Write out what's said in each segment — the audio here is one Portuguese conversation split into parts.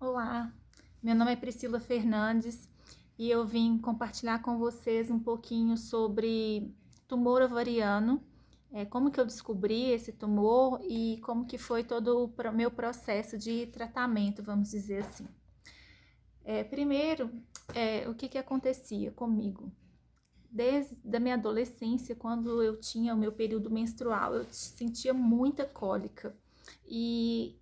Olá, meu nome é Priscila Fernandes e eu vim compartilhar com vocês um pouquinho sobre tumor ovariano, como que eu descobri esse tumor e como que foi todo o meu processo de tratamento, vamos dizer assim. Primeiro, o que que acontecia comigo? Desde a minha adolescência, quando eu tinha o meu período menstrual, eu sentia muita cólica. E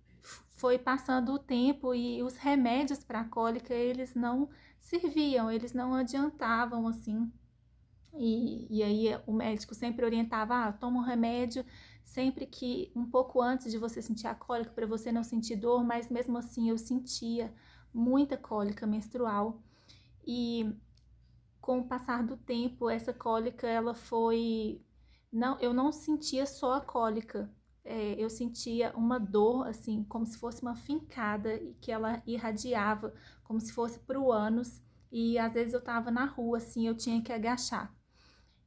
foi passando o tempo e os remédios para a cólica, eles não serviam, eles não adiantavam assim. E aí o médico sempre orientava, toma um remédio sempre que um pouco antes de você sentir a cólica, para você não sentir dor, mas mesmo assim eu sentia muita cólica menstrual. E com o passar do tempo, essa cólica, ela foi... Não, eu não sentia só a cólica, eu sentia uma dor, assim, como se fosse uma fincada, e que ela irradiava, como se fosse para o ânus, e às vezes eu tava na rua, assim, eu tinha que agachar.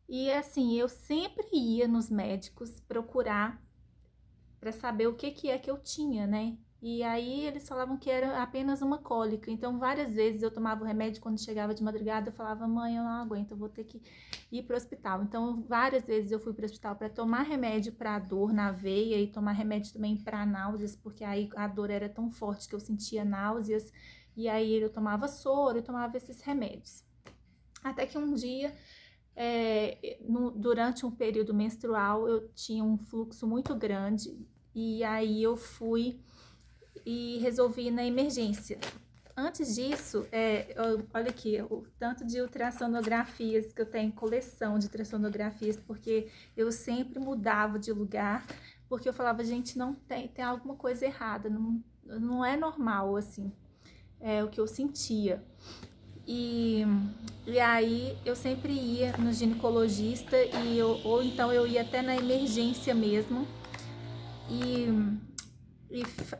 E assim, eu sempre ia nos médicos procurar para saber o que que é que eu tinha, né? E aí eles falavam que era apenas uma cólica. Então, várias vezes eu tomava o remédio quando chegava de madrugada, eu falava: "Mãe, eu não aguento, eu vou ter que ir para o hospital". Então, várias vezes eu fui para o hospital para tomar remédio para dor na veia e tomar remédio também para náuseas, porque aí a dor era tão forte que eu sentia náuseas. E aí eu tomava soro, eu tomava esses remédios. Até que um dia, durante um período menstrual, eu tinha um fluxo muito grande e aí eu fui e resolvi ir na emergência. Antes disso, olha aqui, o tanto de ultrassonografias que eu tenho, coleção de ultrassonografias, porque eu sempre mudava de lugar, porque eu falava, gente, não tem alguma coisa errada, não é normal, assim, o que eu sentia. E, e aí eu sempre ia no ginecologista ou então eu ia até na emergência mesmo e,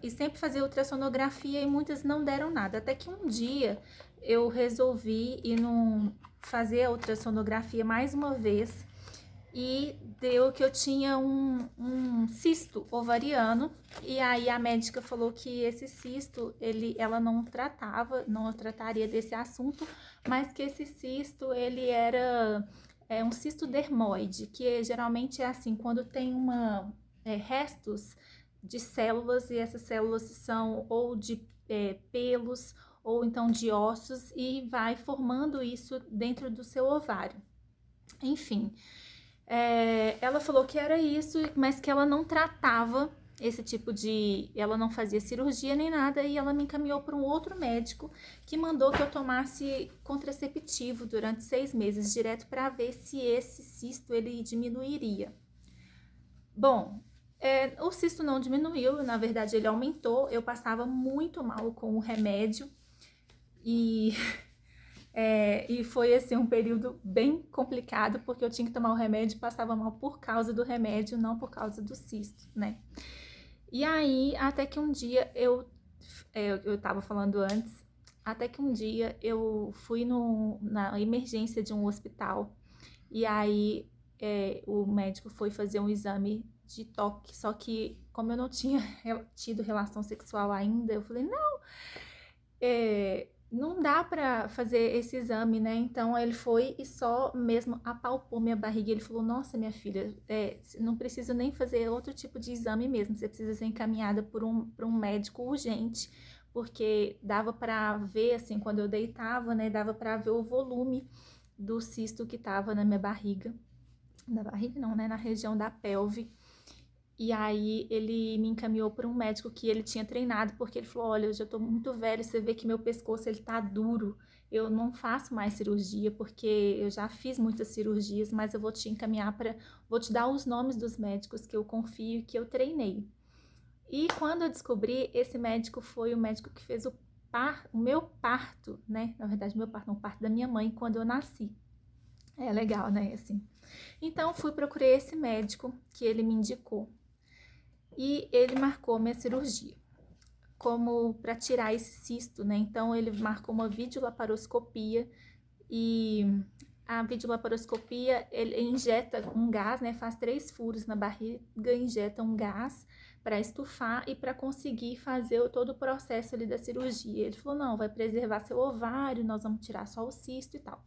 e sempre fazia ultrassonografia e muitas não deram nada. Até que um dia eu resolvi ir fazer a ultrassonografia mais uma vez e deu que eu tinha um cisto ovariano. E aí a médica falou que esse cisto, ela não não trataria desse assunto, mas que esse cisto, ele era um cisto dermoide, que geralmente é assim, quando tem restos de células, e essas células são ou de pelos ou então de ossos, e vai formando isso dentro do seu ovário. Enfim, ela falou que era isso, mas que ela não tratava esse tipo de... Ela não fazia cirurgia nem nada, e ela me encaminhou para um outro médico que mandou que eu tomasse contraceptivo durante 6 meses, direto para ver se esse cisto ele diminuiria. Bom, o cisto não diminuiu, na verdade ele aumentou, eu passava muito mal com o remédio e e foi assim um período bem complicado, porque eu tinha que tomar o remédio e passava mal por causa do remédio, não por causa do cisto, né? E aí, até que um dia eu tava falando antes, até que um dia eu fui na emergência de um hospital, e aí o médico foi fazer um exame de toque, só que como eu não tinha tido relação sexual ainda, eu falei, não, não dá pra fazer esse exame, né? Então ele foi e só mesmo apalpou minha barriga. Ele falou: Nossa, minha filha, não preciso nem fazer outro tipo de exame mesmo. Você precisa ser encaminhada por um médico urgente, porque dava pra ver, assim, quando eu deitava, né? Dava pra ver o volume do cisto que tava na minha barriga. Na barriga não, né? Na região da pelve. E aí ele me encaminhou para um médico que ele tinha treinado, porque ele falou: Olha, eu já tô muito velho, você vê que meu pescoço ele tá duro. Eu não faço mais cirurgia, porque eu já fiz muitas cirurgias, mas eu vou te encaminhar vou te dar os nomes dos médicos que eu confio e que eu treinei. E quando eu descobri, esse médico foi o médico que fez o meu parto, né? Na verdade, meu parto não, o parto da minha mãe quando eu nasci. É legal, né? Assim. Então, fui procurei esse médico que ele me indicou e ele marcou minha cirurgia, como para tirar esse cisto, né? Então ele marcou uma videolaparoscopia, e a videolaparoscopia ele injeta um gás, né? Faz 3 furos na barriga, injeta um gás para estufar e para conseguir fazer todo o processo ali da cirurgia. Ele falou, não, vai preservar seu ovário, nós vamos tirar só o cisto e tal.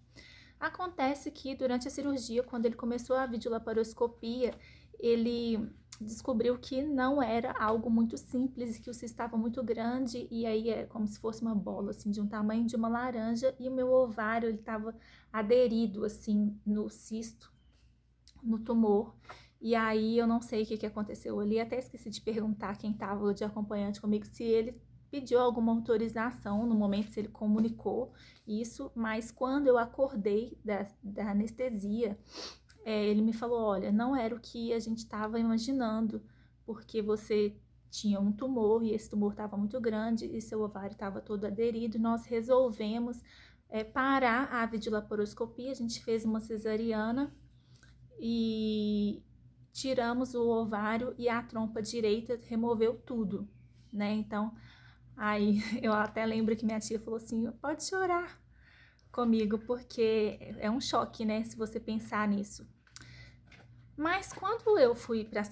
Acontece que durante a cirurgia, quando ele começou a videolaparoscopia, ele descobriu que não era algo muito simples, que o cisto estava muito grande, e aí é como se fosse uma bola, assim, de um tamanho de uma laranja, e o meu ovário, ele estava aderido, assim, no cisto, no tumor. E aí eu não sei o que aconteceu ali, até esqueci de perguntar quem estava de acompanhante comigo, se ele pediu alguma autorização no momento, se ele comunicou isso, mas quando eu acordei da anestesia, ele me falou, olha, não era o que a gente estava imaginando, porque você tinha um tumor e esse tumor estava muito grande e seu ovário estava todo aderido, e nós resolvemos parar a videolaparoscopia, a gente fez uma cesariana e tiramos o ovário e a trompa direita removeu tudo, né? Então, aí eu até lembro que minha tia falou assim, pode chorar comigo, porque é um choque, né, se você pensar nisso. Mas quando eu fui para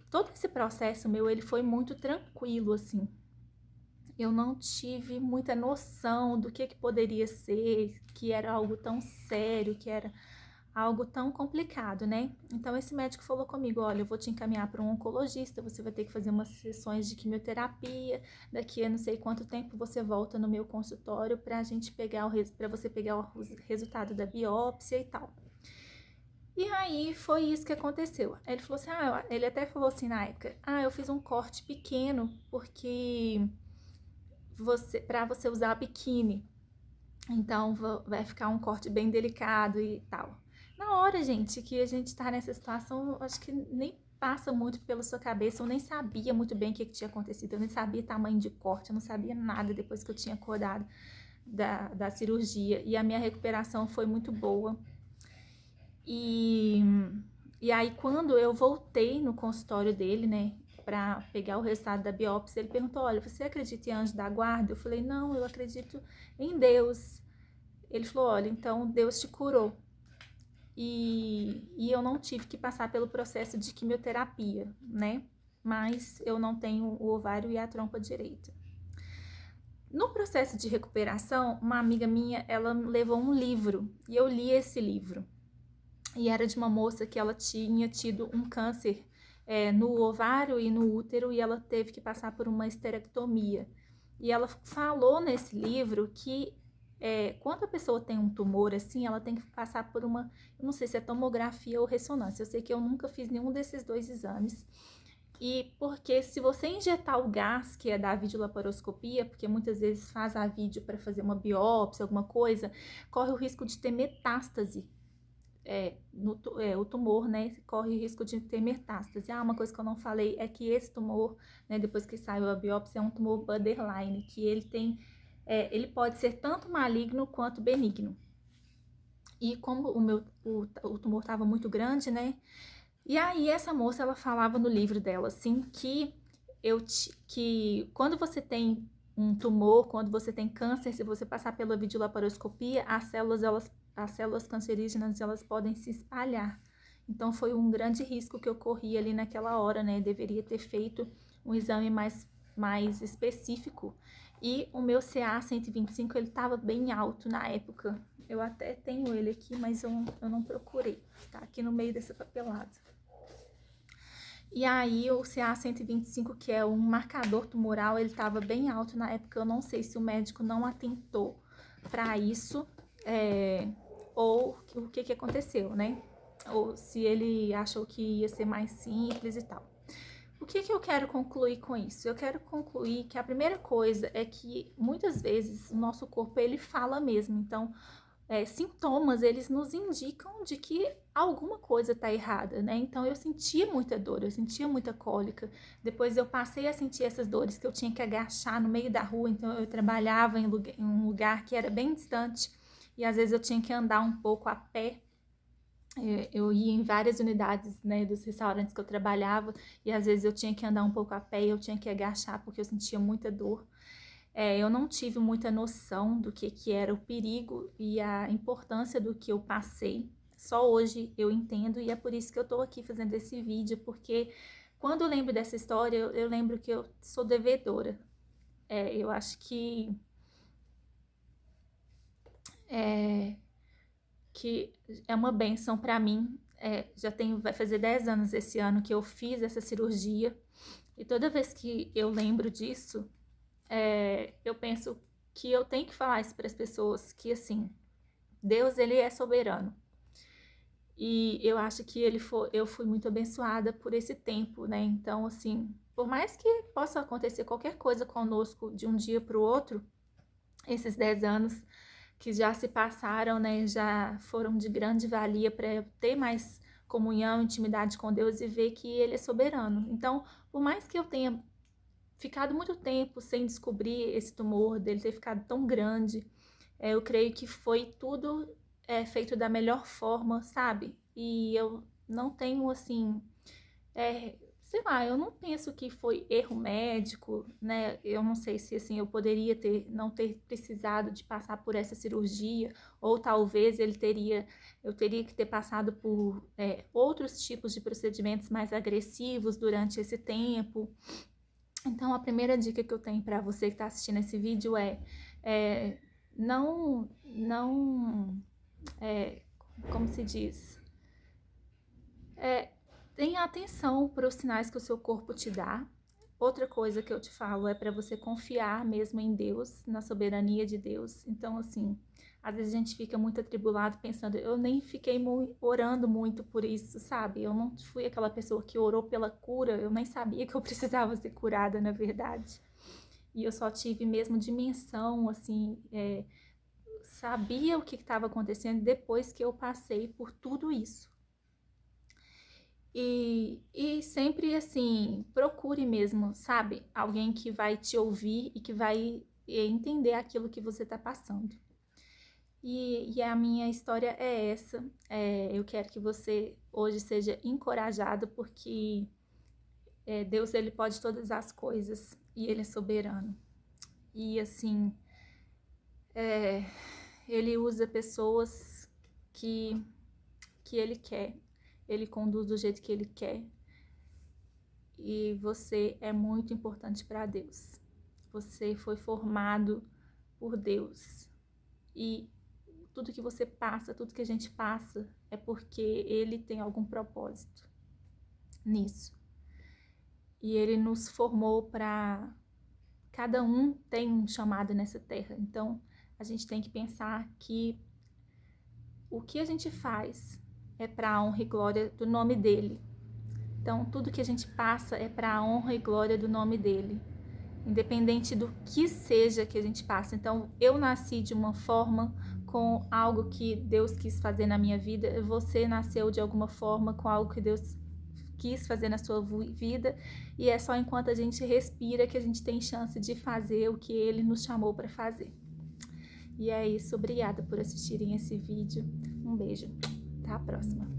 todo esse processo meu, ele foi muito tranquilo, assim. Eu não tive muita noção do que poderia ser, que era algo tão sério, que era algo tão complicado, né? Então esse médico falou comigo, olha, eu vou te encaminhar para um oncologista, você vai ter que fazer umas sessões de quimioterapia, daqui a não sei quanto tempo você volta no meu consultório para para você pegar o resultado da biópsia e tal. E aí foi isso que aconteceu. Ele falou assim, ele até falou assim na época, eu fiz um corte pequeno porque para você usar biquíni. Então vai ficar um corte bem delicado e tal. Na hora, gente, que a gente tá nessa situação, acho que nem passa muito pela sua cabeça. Eu nem sabia muito bem o que tinha acontecido. Eu nem sabia tamanho de corte, eu não sabia nada depois que eu tinha acordado da cirurgia. E a minha recuperação foi muito boa. E aí, quando eu voltei no consultório dele, né, para pegar o resultado da biópsia, ele perguntou, olha, você acredita em anjo da guarda? Eu falei, não, eu acredito em Deus. Ele falou, olha, então Deus te curou. E eu não tive que passar pelo processo de quimioterapia, né? Mas eu não tenho o ovário e a trompa direita. No processo de recuperação, uma amiga minha, ela levou um livro e eu li esse livro. E era de uma moça que ela tinha tido um câncer no ovário e no útero e ela teve que passar por uma esterectomia. E ela falou nesse livro que quando a pessoa tem um tumor assim, ela tem que passar por uma, eu não sei se é tomografia ou ressonância, eu sei que eu nunca fiz nenhum desses dois exames. E porque se você injetar o gás, que é da videolaparoscopia, porque muitas vezes faz a vídeo para fazer uma biópsia, alguma coisa, corre o risco de ter metástase. O tumor, né, corre o risco de ter metástase. Uma coisa que eu não falei é que esse tumor, né, depois que saiu a biópsia, é um tumor borderline, que ele tem, ele pode ser tanto maligno quanto benigno. E como o tumor estava muito grande, né, e aí essa moça, ela falava no livro dela, assim, que quando você tem um tumor, quando você tem câncer, se você passar pela videolaparoscopia, as células cancerígenas, elas podem se espalhar. Então foi um grande risco que eu corri ali naquela hora, né? Deveria ter feito um exame mais específico. E o meu CA 125, ele estava bem alto na época. Eu até tenho ele aqui, mas eu não procurei. Tá aqui no meio dessa papelada. E aí o CA 125, que é um marcador tumoral, ele estava bem alto na época. Eu não sei se o médico não atentou para isso, ou o que aconteceu, né? Ou se ele achou que ia ser mais simples e tal. O que eu quero concluir com isso? Eu quero concluir que a primeira coisa é que muitas vezes o nosso corpo, ele fala mesmo. Então, sintomas, eles nos indicam de que alguma coisa está errada, né? Então eu sentia muita dor, eu sentia muita cólica. Depois eu passei a sentir essas dores que eu tinha que agachar no meio da rua, então eu trabalhava em um lugar que era bem distante e às vezes eu tinha que andar um pouco a pé. Eu ia em várias unidades, né, dos restaurantes que eu trabalhava e às vezes eu tinha que andar um pouco a pé e eu tinha que agachar porque eu sentia muita dor. Eu não tive muita noção do que era o perigo e a importância do que eu passei. Só hoje eu entendo e é por isso que eu tô aqui fazendo esse vídeo, porque quando eu lembro dessa história, eu lembro que eu sou devedora. Eu acho que é uma bênção para mim. Vai fazer 10 anos esse ano que eu fiz essa cirurgia. E toda vez que eu lembro disso, eu penso que eu tenho que falar isso para as pessoas, que assim, Deus, ele é soberano. E eu acho que eu fui muito abençoada por esse tempo, né? Então, assim, por mais que possa acontecer qualquer coisa conosco de um dia para o outro, esses 10 anos que já se passaram, né, já foram de grande valia para ter mais comunhão, intimidade com Deus e ver que Ele é soberano. Então, por mais que eu tenha ficado muito tempo sem descobrir esse tumor, dele ter ficado tão grande, eu creio que foi tudo feito da melhor forma, sabe? E eu não tenho, assim, sei lá, eu não penso que foi erro médico, né? Eu não sei se, assim, eu poderia não ter precisado de passar por essa cirurgia, ou talvez eu teria que ter passado por outros tipos de procedimentos mais agressivos durante esse tempo. Então, a primeira dica que eu tenho para você que está assistindo esse vídeo não, como se diz? Tenha atenção para os sinais que o seu corpo te dá. Outra coisa que eu te falo é para você confiar mesmo em Deus, na soberania de Deus. Então, assim, às vezes a gente fica muito atribulado pensando, eu nem fiquei orando muito por isso, sabe? Eu não fui aquela pessoa que orou pela cura, eu nem sabia que eu precisava ser curada, na verdade. E eu só tive mesmo dimensão, assim, sabia o que estava acontecendo depois que eu passei por tudo isso. E sempre, assim, procure mesmo, sabe? Alguém que vai te ouvir e que vai entender aquilo que você está passando. E a minha história é essa. Eu quero que você hoje seja encorajado, porque Deus, ele pode todas as coisas e ele é soberano. E, assim, ele usa pessoas que ele quer. Ele conduz do jeito que ele quer. E você é muito importante para Deus. Você foi formado por Deus. E tudo que você passa, tudo que a gente passa, é porque Ele tem algum propósito nisso. E Ele nos formou para... Cada um tem um chamado nessa terra. Então, a gente tem que pensar que o que a gente faz é para a honra e glória do nome dEle. Então, tudo que a gente passa é para a honra e glória do nome dEle. Independente do que seja que a gente passa. Então, eu nasci de uma forma com algo que Deus quis fazer na minha vida. Você nasceu de alguma forma com algo que Deus quis fazer na sua vida. E é só enquanto a gente respira que a gente tem chance de fazer o que Ele nos chamou para fazer. E é isso. Obrigada por assistirem esse vídeo. Um beijo. Até a próxima.